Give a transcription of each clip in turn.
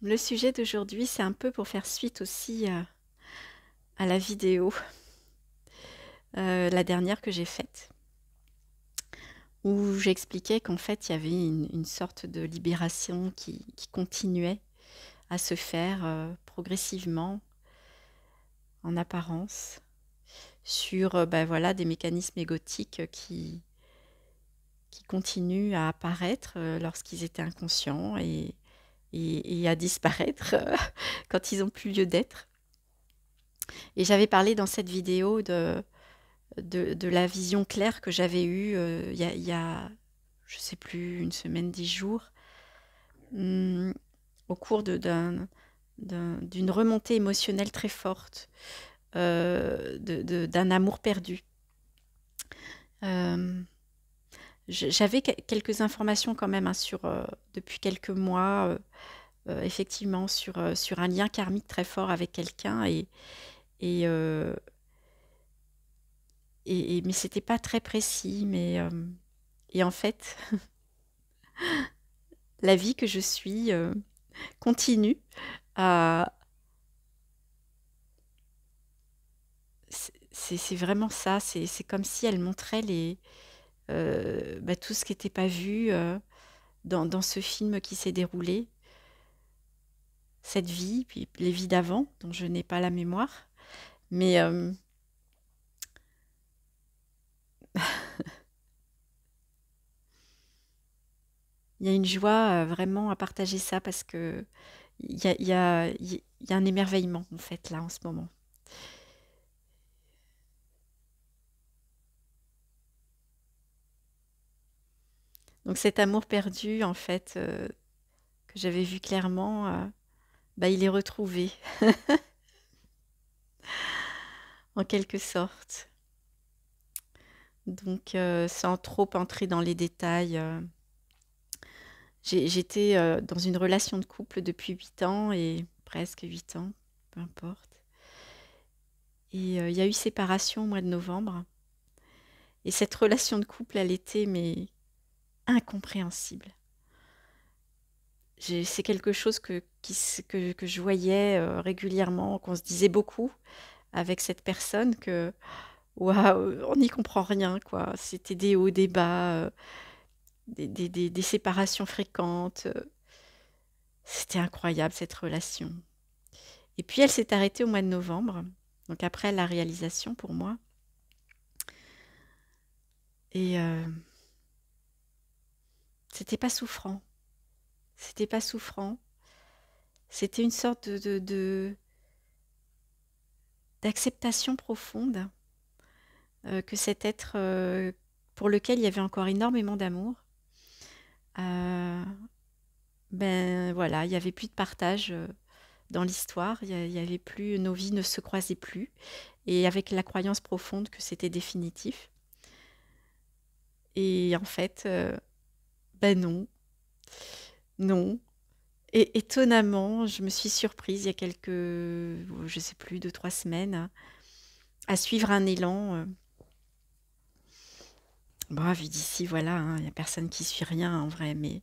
Le sujet d'aujourd'hui, c'est un peu pour faire suite aussi à la vidéo, la dernière que j'ai faite, où j'expliquais qu'en fait, il y avait une sorte de libération qui continuait à se faire progressivement, en apparence, sur ben voilà, des mécanismes égotiques qui continuent à apparaître lorsqu'ils étaient inconscients et à disparaître quand ils n'ont plus lieu d'être. Et j'avais parlé dans cette vidéo de la vision claire que j'avais eue il y a, je sais plus, une semaine, 10 jours, hum, au cours d'une remontée émotionnelle très forte, d'un amour perdu. Euh, J'avais quelques informations quand même hein, depuis quelques mois, effectivement, sur un lien karmique très fort avec quelqu'un et, euh, mais c'était pas très précis. Et en fait, la vie que je suis continue à... C'est vraiment ça, c'est comme si elle montrait bah, tout ce qui n'était pas vu dans ce film qui s'est déroulé, cette vie, puis les vies d'avant, dont je n'ai pas la mémoire. Mais il y a une joie vraiment à partager ça parce que il y a un émerveillement en fait là en ce moment. Donc cet amour perdu en fait que j'avais vu clairement, bah, il est retrouvé en quelque sorte. Donc sans trop entrer dans les détails, j'étais dans une relation de couple depuis 8 ans et presque 8 ans, peu importe. Et il y a eu séparation au mois de novembre. Et cette relation de couple, elle était mais incompréhensible. C'est quelque chose que je voyais régulièrement, qu'on se disait beaucoup avec cette personne que waouh, on n'y comprend rien, quoi. C'était des hauts, des bas, des séparations fréquentes. C'était incroyable cette relation. Et puis elle s'est arrêtée au mois de novembre, donc après la réalisation pour moi. Et c'était pas souffrant. C'était pas souffrant. C'était une sorte d'acceptation profonde que cet être pour lequel il y avait encore énormément d'amour, euh, ben voilà, il n'y avait plus de partage dans l'histoire, il y avait plus, nos vies ne se croisaient plus, et avec la croyance profonde que c'était définitif. Et en fait, ben non, non. Et étonnamment, je me suis surprise il y a je sais plus, 2, 3 semaines, à suivre un élan. Bon, vu d'ici, voilà, hein, il n'y a personne qui suit rien en vrai, mais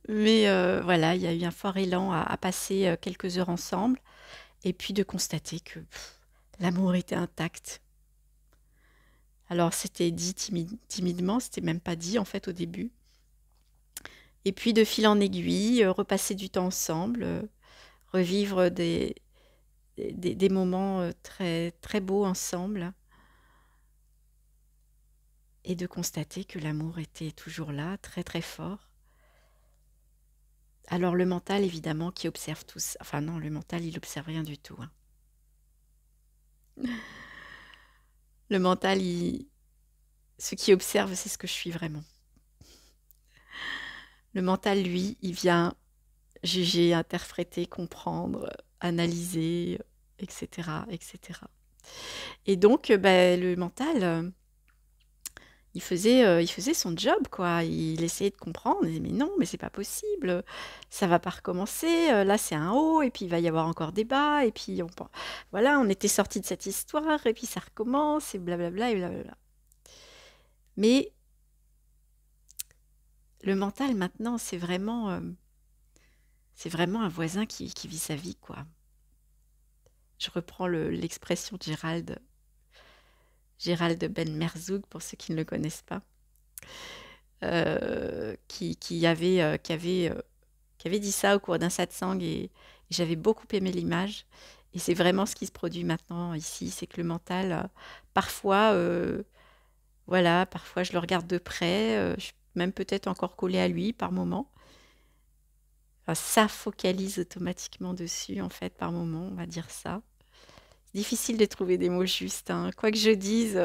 voilà, il y a eu un fort élan à passer quelques heures ensemble, et puis de constater que l'amour était intact. Alors c'était dit timidement, c'était même pas dit en fait au début. Et puis de fil en aiguille, repasser du temps ensemble, revivre des moments très, très beaux ensemble, et de constater que l'amour était toujours là, très très fort. Alors le mental, évidemment, qui observe tout ça. Enfin non, le mental, il observe rien du tout, hein. Le mental, ce qui observe, c'est ce que je suis vraiment. Le mental, lui, il vient juger, interpréter, comprendre, analyser, etc., etc. Et donc, ben, le mental, il faisait son job, quoi. Il essayait de comprendre. Il disait, mais non, mais c'est pas possible. Ça va pas recommencer. Là, c'est un haut, et puis il va y avoir encore des bas. Et puis, voilà, on était sorti de cette histoire, et puis ça recommence, et blablabla, et blablabla. Mais le mental, maintenant, c'est vraiment C'est vraiment un voisin qui vit sa vie, quoi. Je reprends l'expression de Gérald Ben Merzoug, pour ceux qui ne le connaissent pas, qui avait dit ça au cours d'un satsang et j'avais beaucoup aimé l'image. Et c'est vraiment ce qui se produit maintenant ici, c'est que le mental, parfois, voilà, parfois je le regarde de près, je suis même peut-être encore collée à lui par moment. Enfin, ça focalise automatiquement dessus, en fait, par moment, on va dire ça. C'est difficile de trouver des mots justes, hein. Quoi que je dise,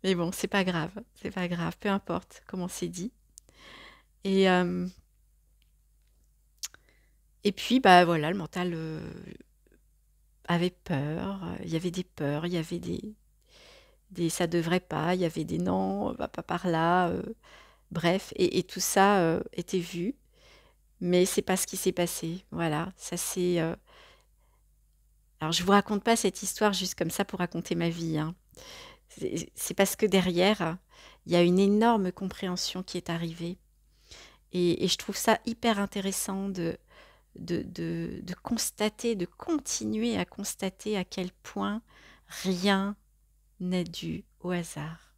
mais bon, c'est pas grave, peu importe comment c'est dit. Et, euh, et puis, bah voilà, le mental avait peur, il y avait des peurs, il y avait des ça devrait pas, il y avait des non, va pas par là, bref, et tout ça était vu, mais c'est pas ce qui s'est passé. Voilà, ça c'est. Alors je vous raconte pas cette histoire juste comme ça pour raconter ma vie, hein. C'est parce que derrière, il y a une énorme compréhension qui est arrivée, et je trouve ça hyper intéressant de constater, de continuer à constater à quel point rien n'est dû au hasard.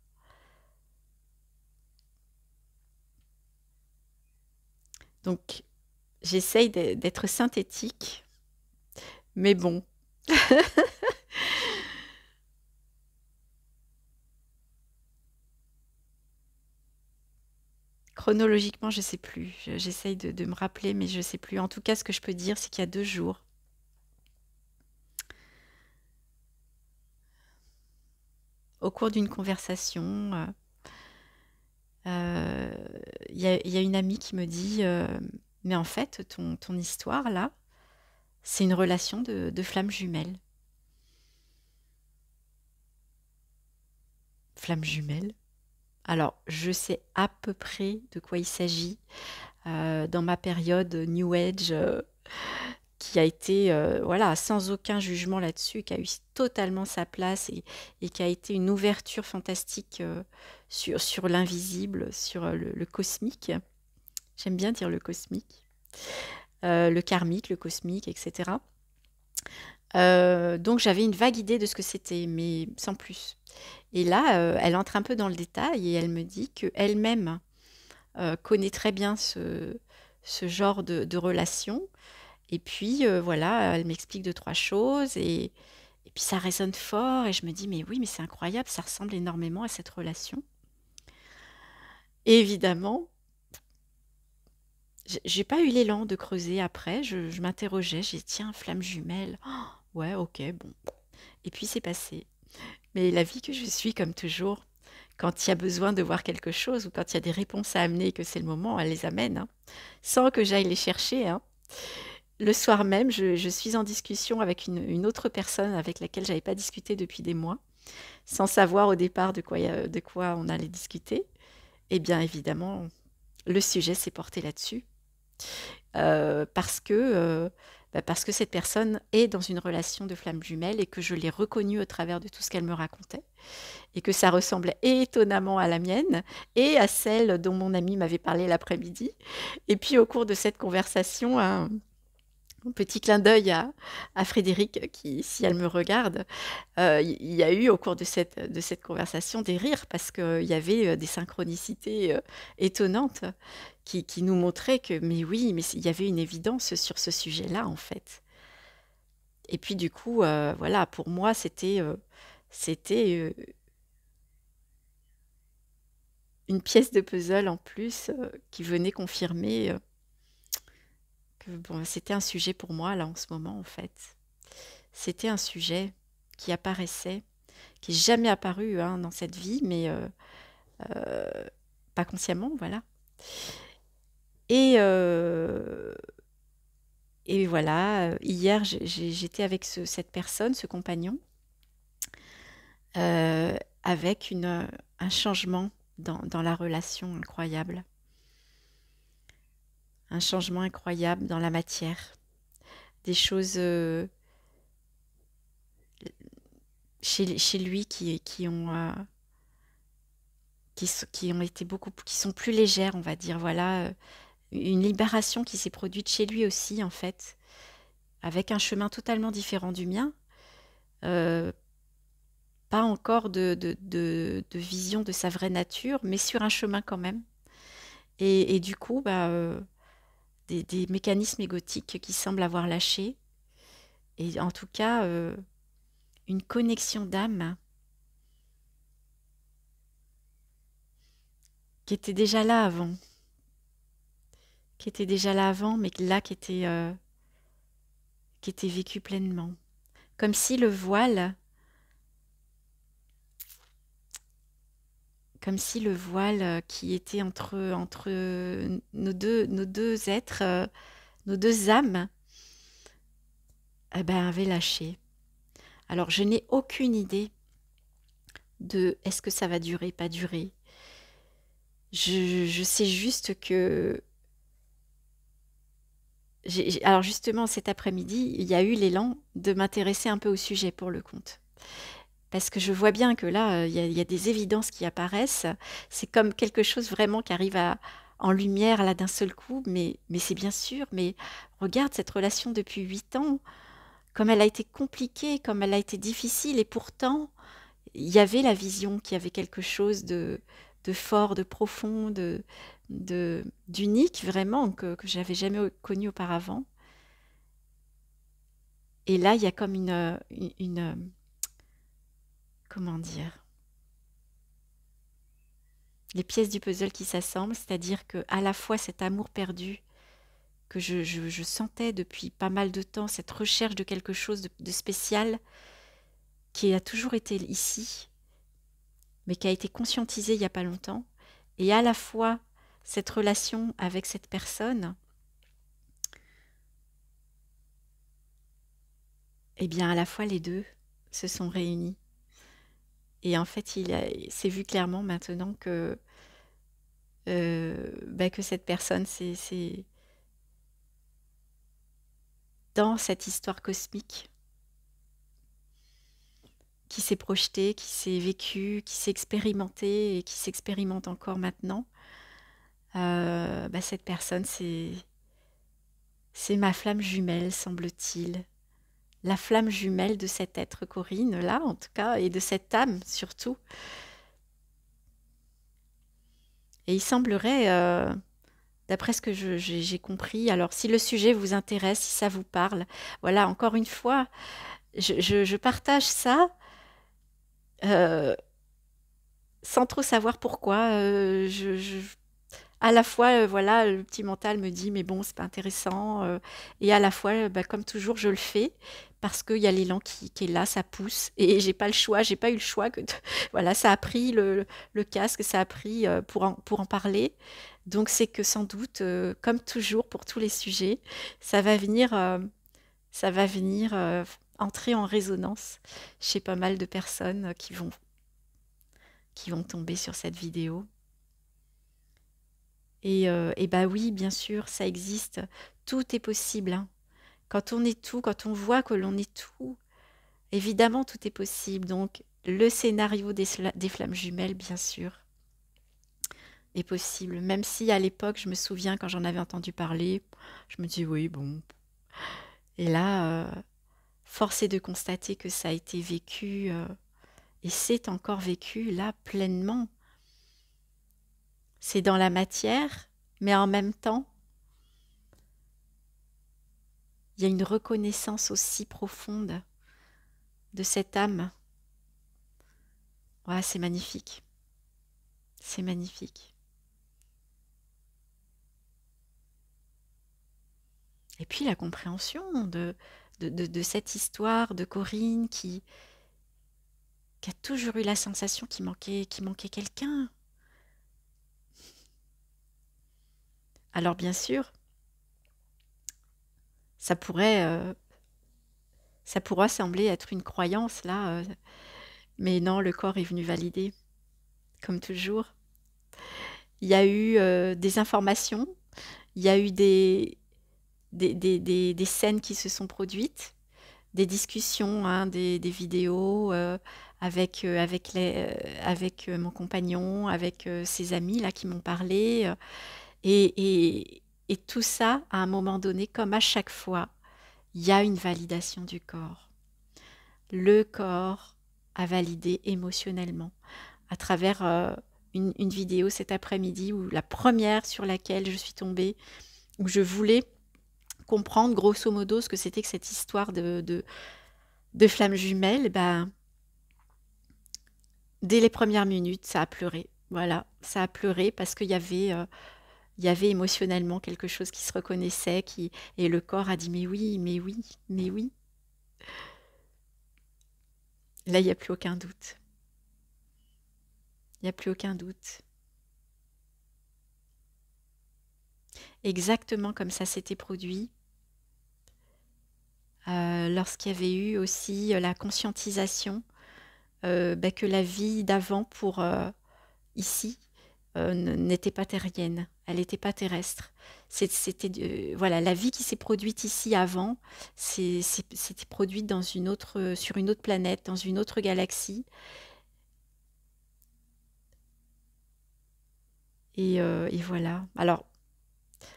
Donc, j'essaye d'être synthétique, mais bon. Chronologiquement, je sais plus. J'essaye de me rappeler, mais je sais plus. En tout cas, ce que je peux dire, c'est qu'il y a 2 jours, au cours d'une conversation, euh, il y a une amie qui me dit, mais en fait, ton histoire, là, c'est une relation de flammes jumelles. Flammes jumelles. Alors, je sais à peu près de quoi il s'agit. Dans ma période New Age, qui a été, voilà, sans aucun jugement là-dessus, qui a eu totalement sa place et qui a été une ouverture fantastique sur l'invisible, sur le cosmique. J'aime bien dire le cosmique, le karmique, le cosmique, etc. Donc j'avais une vague idée de ce que c'était, mais sans plus. Et là, elle entre un peu dans le détail et elle me dit qu'elle-même connaît très bien ce genre de relation. Et puis voilà, elle m'explique 2, 3 choses et puis ça résonne fort et je me dis mais oui, mais c'est incroyable, ça ressemble énormément à cette relation. Et évidemment, j'ai pas eu l'élan de creuser après, je m'interrogeais, j'ai dit tiens, flamme jumelle, oh, ouais, ok, bon. Et puis c'est passé. Mais la vie que je suis, comme toujours, quand il y a besoin de voir quelque chose ou quand il y a des réponses à amener et que c'est le moment, elle les amène, hein, sans que j'aille les chercher, hein. Le soir même, je suis en discussion avec une autre personne avec laquelle j'avais pas discuté depuis des mois, sans savoir au départ de quoi on allait discuter. Et bien évidemment, le sujet s'est porté là-dessus, parce que cette personne est dans une relation de flamme jumelle et que je l'ai reconnue au travers de tout ce qu'elle me racontait et que ça ressemblait étonnamment à la mienne et à celle dont mon ami m'avait parlé l'après-midi. Et puis au cours de cette conversation, un petit clin d'œil à Frédéric qui, si elle me regarde, il y a eu au cours de cette conversation des rires parce qu'il y avait des synchronicités étonnantes qui nous montraient que, mais oui, mais il y avait une évidence sur ce sujet-là, en fait. Et puis du coup, voilà, pour moi, c'était une pièce de puzzle en plus qui venait confirmer que bon, c'était un sujet pour moi, là, en ce moment, en fait. C'était un sujet qui apparaissait, qui n'est jamais apparu hein, dans cette vie, mais euh, pas consciemment, voilà. Et, euh, et voilà, hier, j'étais avec cette personne, ce compagnon, euh, avec un changement dans la relation incroyable. Un changement incroyable dans la matière. Des choses chez lui qui ont été beaucoup, qui sont plus légères, on va dire. Voilà, une libération qui s'est produite chez lui aussi, en fait, avec un chemin totalement différent du mien. Euh, Pas encore de vision de sa vraie nature, mais sur un chemin quand même. Et du coup, des mécanismes égotiques qui semblent avoir lâché. Et en tout cas, une connexion d'âme qui était déjà là avant. Qui était déjà là avant, mais là qui était vécue pleinement. Comme si le voile, comme si le voile qui était entre nos deux êtres, nos deux âmes, eh ben, avait lâché. Alors, je n'ai aucune idée de est-ce que ça va durer, pas durer. Je sais juste que... Alors justement, cet après-midi, il y a eu l'élan de m'intéresser un peu au sujet pour le compte. Parce que je vois bien que là, il y a des évidences qui apparaissent. C'est comme quelque chose vraiment qui arrive en lumière là d'un seul coup. Mais c'est bien sûr. Mais regarde cette relation depuis 8 ans, comme elle a été compliquée, comme elle a été difficile. Et pourtant, il y avait la vision qu'il y avait quelque chose de fort, de profond, d'unique vraiment, que j'avais jamais connu auparavant. Et là, il y a comme comment dire, les pièces du puzzle qui s'assemblent, c'est-à-dire que à la fois cet amour perdu que je sentais depuis pas mal de temps, cette recherche de quelque chose de spécial qui a toujours été ici, mais qui a été conscientisée il n'y a pas longtemps, et à la fois cette relation avec cette personne, eh bien à la fois les deux se sont réunis. Et en fait, c'est vu clairement maintenant que cette personne, c'est dans cette histoire cosmique qui s'est projetée, qui s'est vécue, qui s'est expérimentée et qui s'expérimente encore maintenant. Cette personne, c'est ma flamme jumelle, semble-t-il. La flamme jumelle de cet être Corinne, là, en tout cas, et de cette âme, surtout. Et il semblerait, d'après ce que j'ai compris, alors si le sujet vous intéresse, si ça vous parle, voilà, encore une fois, je partage ça euh, sans trop savoir pourquoi. À la fois, voilà, le petit mental me dit, mais bon, c'est pas intéressant. Et à la fois, comme toujours, je le fais parce qu'il y a l'élan qui est là, ça pousse. Et j'ai pas le choix, j'ai pas eu le choix voilà, ça a pris le casque, ça a pris pour en parler. Donc c'est que sans doute, comme toujours pour tous les sujets, ça va venir, ça va venir entrer en résonance chez pas mal de personnes qui vont tomber sur cette vidéo. Et bah oui, bien sûr, ça existe. Tout est possible, hein. Quand on est tout, quand on voit que l'on est tout, évidemment, tout est possible. Donc, le scénario des flammes jumelles, bien sûr, est possible. Même si à l'époque, je me souviens, quand j'en avais entendu parler, je me dis oui, bon. Et là, force est de constater que ça a été vécu, et c'est encore vécu, là, pleinement. C'est dans la matière, mais en même temps, il y a une reconnaissance aussi profonde de cette âme. Ouais, c'est magnifique. C'est magnifique. Et puis la compréhension de cette histoire de Corinne qui a toujours eu la sensation qu'il manquait quelqu'un. Alors bien sûr, ça pourrait, ça pourra sembler être une croyance là, mais non, le corps est venu valider, comme toujours. Il y a eu des informations, il y a eu des scènes qui se sont produites, des discussions, hein, des vidéos avec mon compagnon, avec ses amis là qui m'ont parlé. Et Et tout ça, à un moment donné, comme à chaque fois, il y a une validation du corps. Le corps a validé émotionnellement à travers une vidéo cet après-midi, où la première sur laquelle je suis tombée, où je voulais comprendre grosso modo ce que c'était que cette histoire de flammes jumelles. Ben, dès les premières minutes, ça a pleuré. Voilà, ça a pleuré parce il y avait émotionnellement quelque chose qui se reconnaissait, et le corps a dit mais oui, mais oui, mais oui. Là, il n'y a plus aucun doute. Il n'y a plus aucun doute. Exactement comme ça s'était produit lorsqu'il y avait eu aussi la conscientisation bah, que la vie d'avant pour ici n'était pas terrienne, elle n'était pas terrestre. C'était voilà, la vie qui s'est produite ici avant, c'était produite dans une autre, sur une autre planète, dans une autre galaxie. Et voilà. Alors,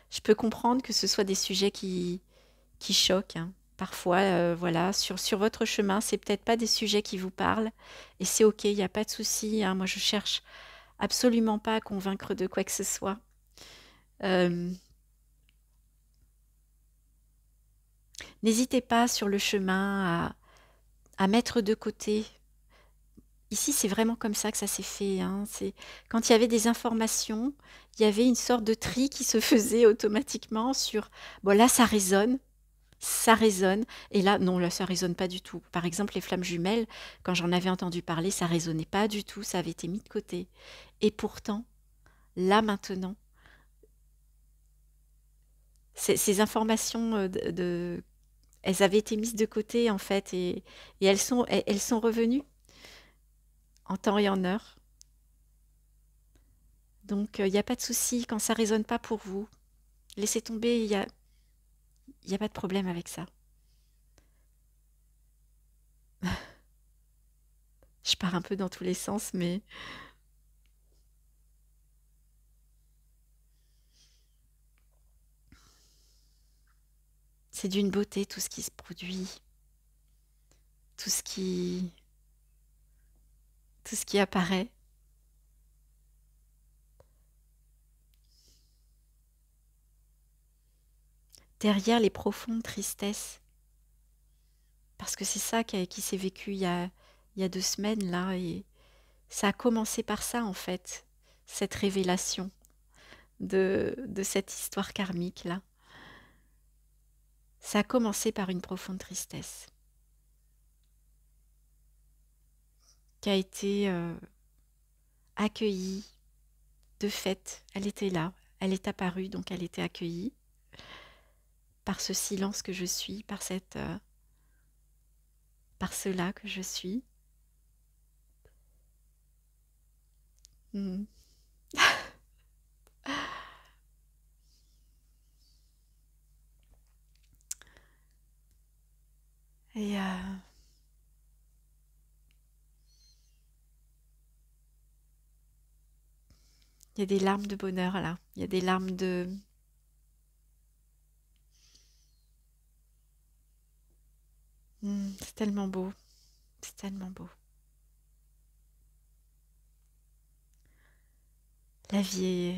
je peux comprendre que ce soit des sujets qui choquent, hein. Parfois, voilà, sur votre chemin, c'est peut-être pas des sujets qui vous parlent, et c'est ok, il n'y a pas de souci, hein. Moi, je cherche absolument pas à convaincre de quoi que ce soit. Euh, N'hésitez pas sur le chemin à mettre de côté. Ici, c'est vraiment comme ça que ça s'est fait, hein. Quand il y avait des informations, il y avait une sorte de tri qui se faisait automatiquement sur, bon là, ça résonne, et là, non, là, ça résonne pas du tout. Par exemple, les flammes jumelles, quand j'en avais entendu parler, ça résonnait pas du tout, ça avait été mis de côté. Et pourtant, là, maintenant, ces informations elles avaient été mises de côté, en fait, et elles sont revenues en temps et en heure. Donc, il n'y a pas de souci quand ça résonne pas pour vous. Laissez tomber, y a pas de problème avec ça. Je pars un peu dans tous les sens, mais c'est d'une beauté tout ce qui se produit, tout ce qui, tout ce qui apparaît. Derrière les profondes tristesses, parce que c'est ça qui s'est vécu il y a 2 semaines là, et ça a commencé par ça en fait, cette révélation de cette histoire karmique là. Ça a commencé par une profonde tristesse qui a été accueillie de fait. Elle était là, elle est apparue, donc elle était accueillie par ce silence que je suis, par cela que je suis. Mm. Et il y a des larmes de bonheur là, il y a des larmes de... c'est tellement beau, c'est tellement beau. La vie est...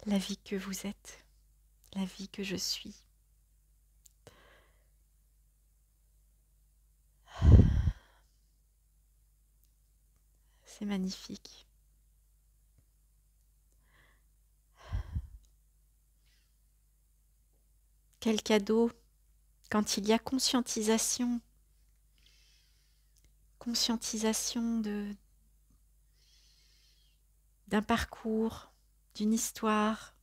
La vie que vous êtes, la vie que je suis. C'est magnifique. Quel cadeau quand il y a conscientisation d'un parcours, d'une histoire,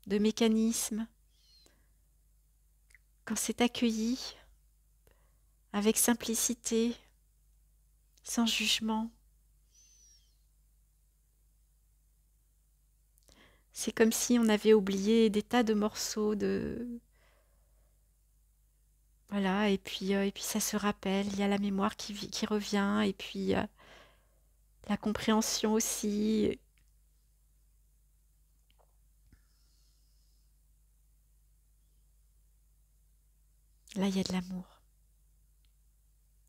de mécanismes, quand c'est accueilli avec simplicité, sans jugement. C'est comme si on avait oublié des tas de morceaux de... Voilà, et puis ça se rappelle, il y a la mémoire qui revient, et puis la compréhension aussi. Là, il y a de l'amour.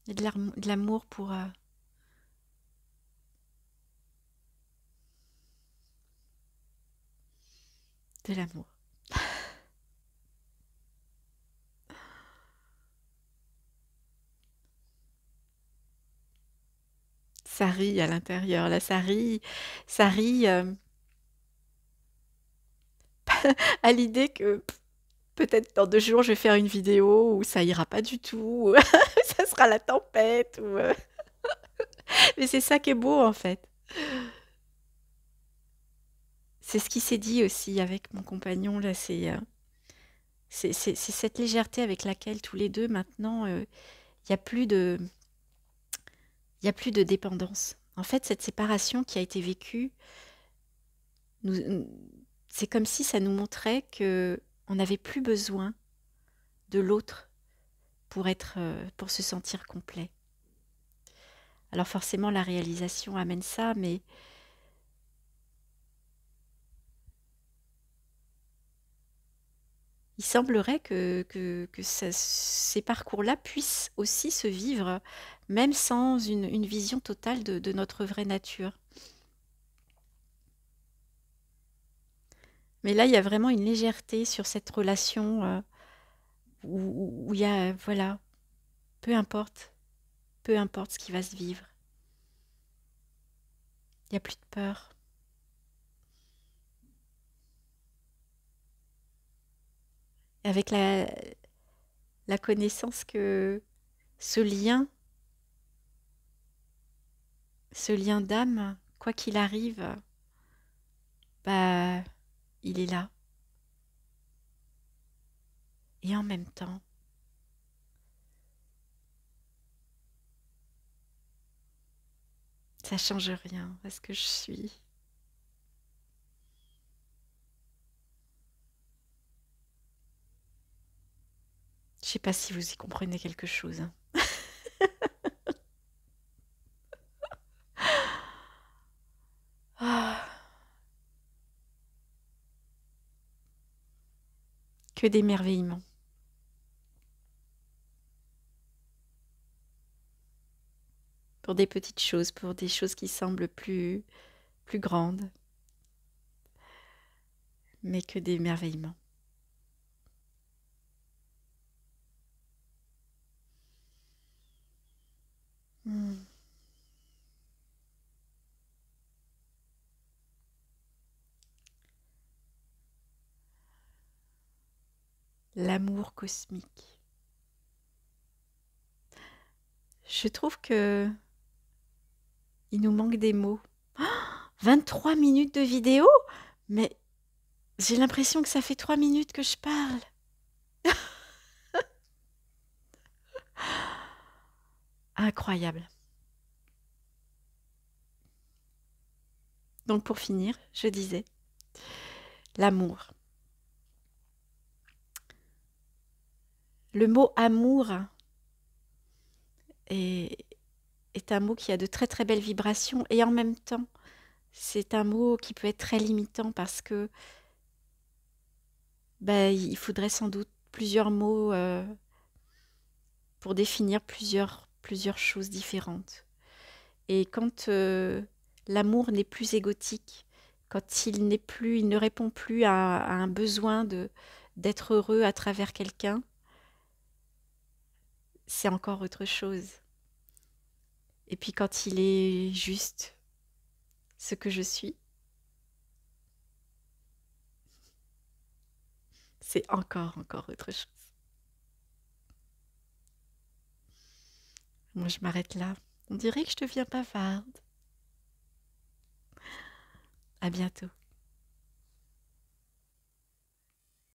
Il y a de l'amour pour... de l'amour. Ça rit à l'intérieur, là, ça rit à l'idée que peut-être dans 2 jours, je vais faire une vidéo où ça ira pas du tout, ça sera la tempête, mais c'est ça qui est beau en fait. C'est ce qui s'est dit aussi avec mon compagnon, là, c'est cette légèreté avec laquelle tous les deux maintenant, il y a plus de, il y a plus de dépendance. En fait, cette séparation qui a été vécue, nous, c'est comme si ça nous montrait que on n'avait plus besoin de l'autre pour se sentir complet. Alors forcément, la réalisation amène ça, mais il semblerait que ces parcours-là puissent aussi se vivre, même sans une vision totale de notre vraie nature. Mais là, il y a vraiment une légèreté sur cette relation où il y a, voilà, peu importe, peu importe ce qui va se vivre. Il n'y a plus de peur. Et avec la connaissance que ce lien, ce lien d'âme, quoi qu'il arrive, bah, il est là. Et en même temps, ça change rien à ce que je suis. Je sais pas si vous y comprenez quelque chose, hein. Ah, que d'émerveillement. Pour des petites choses, pour des choses qui semblent plus grandes, mais que d'émerveillement. Hmm. L'amour cosmique. Je trouve que il nous manque des mots. 23 minutes de vidéo? Mais j'ai l'impression que ça fait 3 minutes que je parle. Incroyable. Donc pour finir, je disais, l'amour. Le mot amour est, est un mot qui a de très très belles vibrations et en même temps, c'est un mot qui peut être très limitant parce que ben, il faudrait sans doute plusieurs mots pour définir plusieurs choses différentes. Et quand l'amour n'est plus égotique, quand il ne répond plus à un besoin d'être heureux à travers quelqu'un, c'est encore autre chose. Et puis quand il est juste ce que je suis, c'est encore autre chose. Moi, je m'arrête là. On dirait que je deviens bavarde. À bientôt.